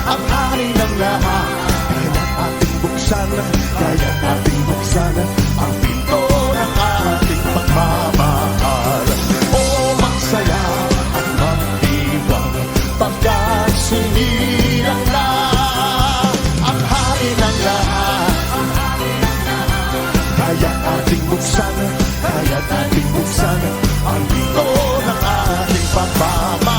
ang hari ng lahat. Kaya nating buksan ang pinto ng ating pagmamahal. O magsaya at magdiwang pagkat sinilang na ang hari ng lahat. Kaya nating buksan ang pinto ng ating pagmamahal.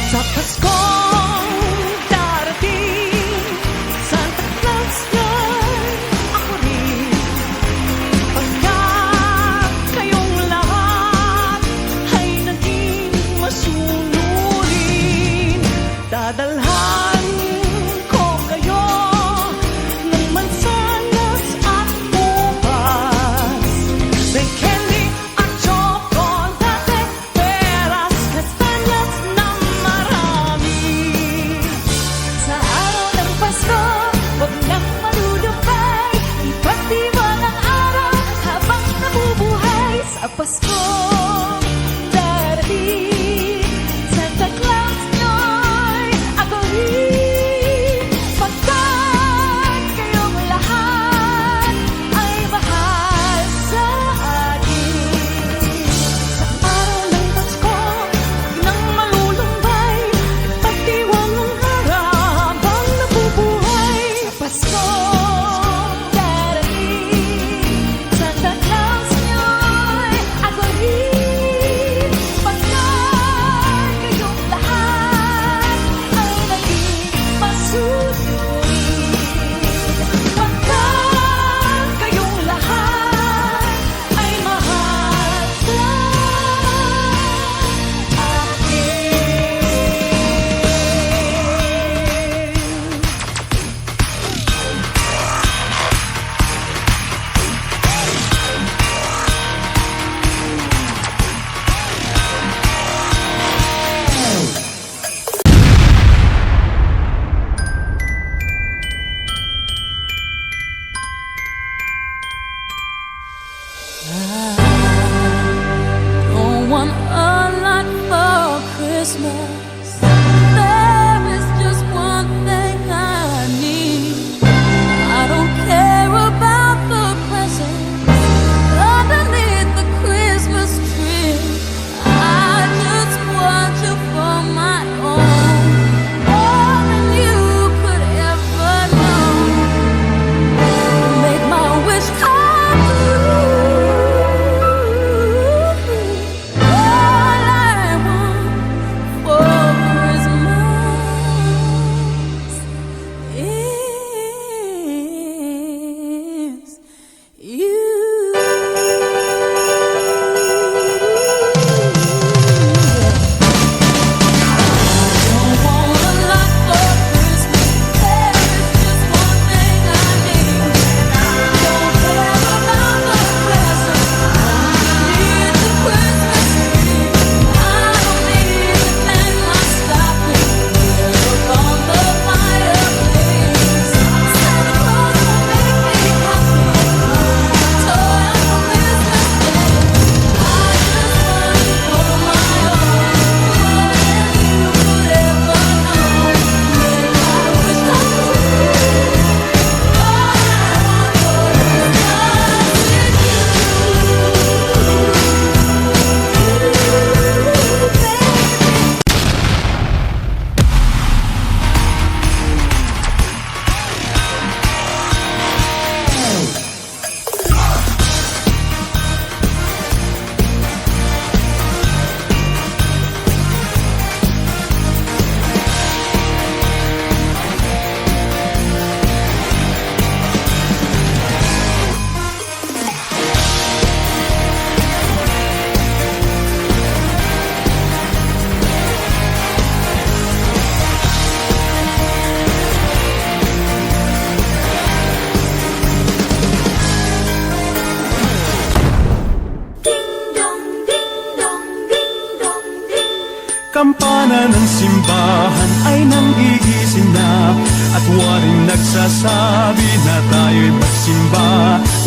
Sa Paskong darating, Santa Claus yan ako rin. Pagkat kayong lahat ay naging masunurin, dadalhan ko kayo ng mansanas at ubas. May candy at chocolate, peras, kastanyas na marami. Sa araw ng Pasko, huwag nang malulupay, ipagdiwang ang araw habang nabubuhay. Sa Pasko darating, Santa Claus nyo'y ako rin. Pagkat kayong lahat ay mahal sa akin. Sa araw ng Pasko, huwag nang malulumbay, ipagdiwang ang araw habang nabubuhay. Sa Pasko darating, Santa Claus nyo'y ako rin. Pagkat kayong lahat ay naging masunurin, pagkat kayong lahat ay mahal sa don't want a lot for Christmas. There is just one thing I need. I don't care about the presents underneath the Christmas tree. I just want you for my own, more than you could ever know. Make my wish come true. All I want for Kampana ng simbahan ay nanggigising na, at waring nagsasabi na tayo'y magsimba.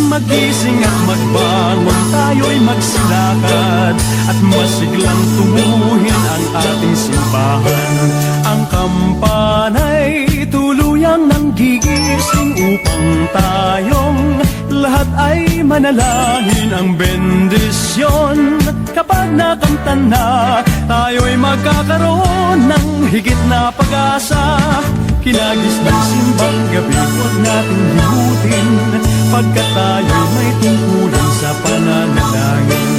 Magising at magbangon, tayo'y magsilakad, at masiglang tunguhin ang ating simbahan. Ang kampana'y tuluyang nanggigising upang tayong lahat ay manalangin ang bendisyon. Kapag nakanta na, tayo'y magkakaroon ng higit na pag-asa. Kinagis ng simbang gabi, huwag nating limutin, pagkat tayo'y may tungkulin sa pananalangin.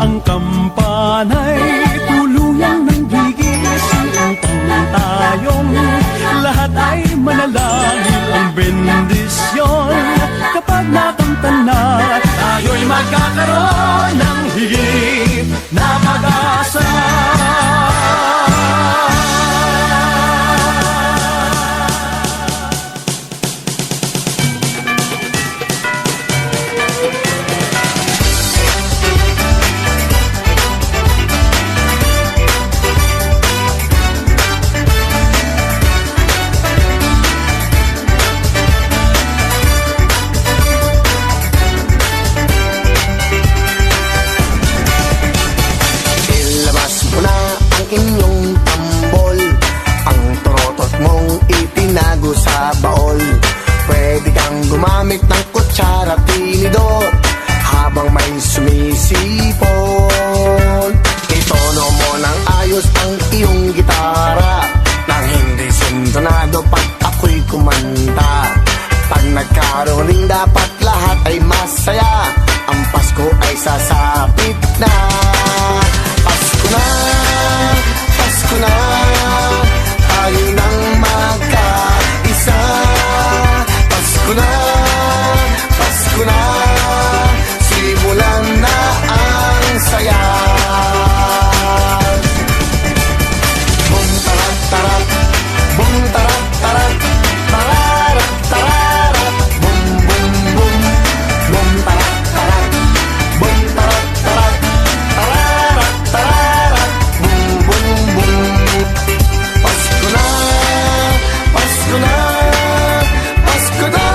Ang kampana'y tuluyang nanggigising upang tayong lahat ay manalangin ang bendisyon. Kapag nakanta na, tayo'y magkakaroon ng higit na pag-asa. Ilabas mo na ang inyong tambol, ang torotot mong itinago sa baol. Pwede kang gumamit ng kutsara, tinidor, habang may sumisipon. Itono mo ng ayos ang iyong gitara, nang hindi sintonado pag ako'y kumanta. Pag nagkaroon ring dapat lahat ay masaya, ang Pasko ay sasapit na. Pasko na, Pasko na, tayo nang magkaisa. Pasko na, Pasko na, simulan na ang saya. Bum tarat tarat, bum tarat tarat, tararat tararat, bum bum bum, bum tarat tarat, bum tarat tarat, tararat tararat, bum bum bum. Pasko na, Pasko na, Pasko na.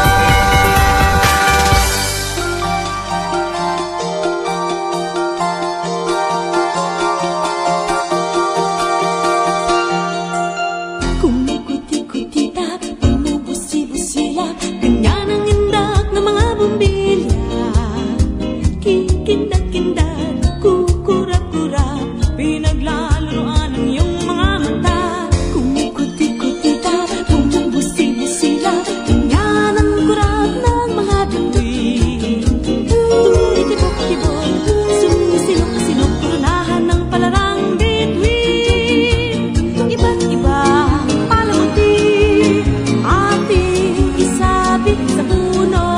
Kumikuti-kutita, bumubusi-busila, ganyan ang indak ng mga bumbilya. Kikindat-kindat, kukurap-kurap, pinaglalaroan ang iyong mga mata. Kumikuti-kutita, bumubusi-busila, ganyan ang kurap ng mga bituin. Tumitibok-tibok, sumisilok-silok, koronahan ng palarang bituin. Iba't iba palamuti, ating isabit sa puno.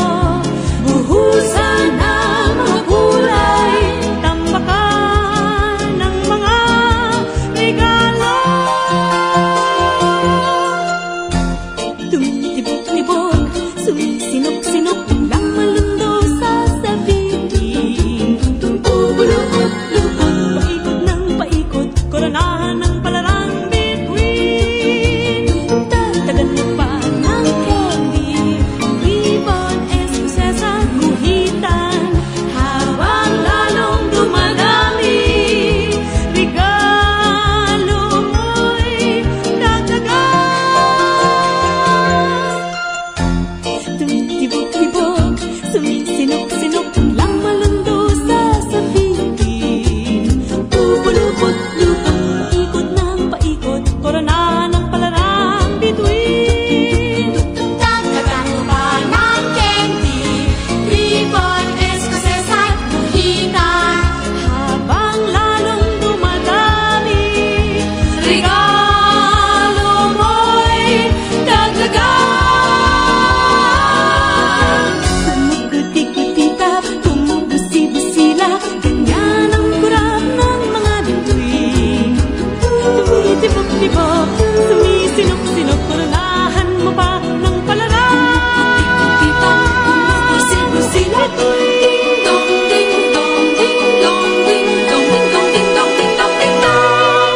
Buhusan ng mga kulay, tambakan ng mga regalo. Tumitibok-tibok, sumisinok-sinok, biglang malundo sa sabihin. Bubulupot-lupot, paikot ng paikot, koronahan ng palarang bituin. Tatagan mo pa ng candy, ribbon, eskuses at guhitan, habang lalong dumadami, regalo mo'y dagdagan. Tumitibok-tibok, sumisinok-sinok, biglang malundo sa sabihin. Bubulupot-lupot, paikot ng paikot, koronahan ng palarang bituin. Dagdagan mo pa ng candy, ribbon, eskuses at guhitan, habang lalong dumadami, regalo mo'y dagdagan. Kumukuti-kutita, bumubusi-busila, ganyan ang kurap ng mga bituin. Tumitibok-tibok, sumisinok-sinok, koronahan mo pa ng palarang. Bumubusi-busila, dong ding dong ding dong ding dong ding dong ding dong ding dong ding dong.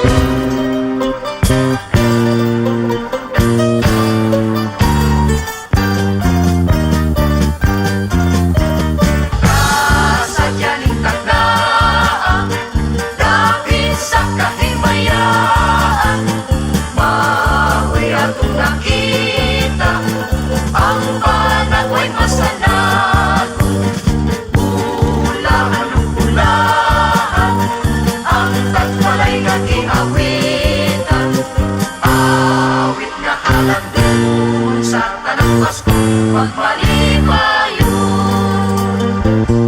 pagmalipayo.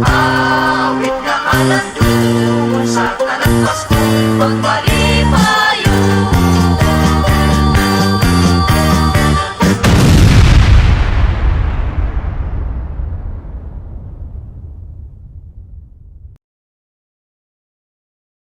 Awit na kalantungo sa talang Pasko, pagmalipayo.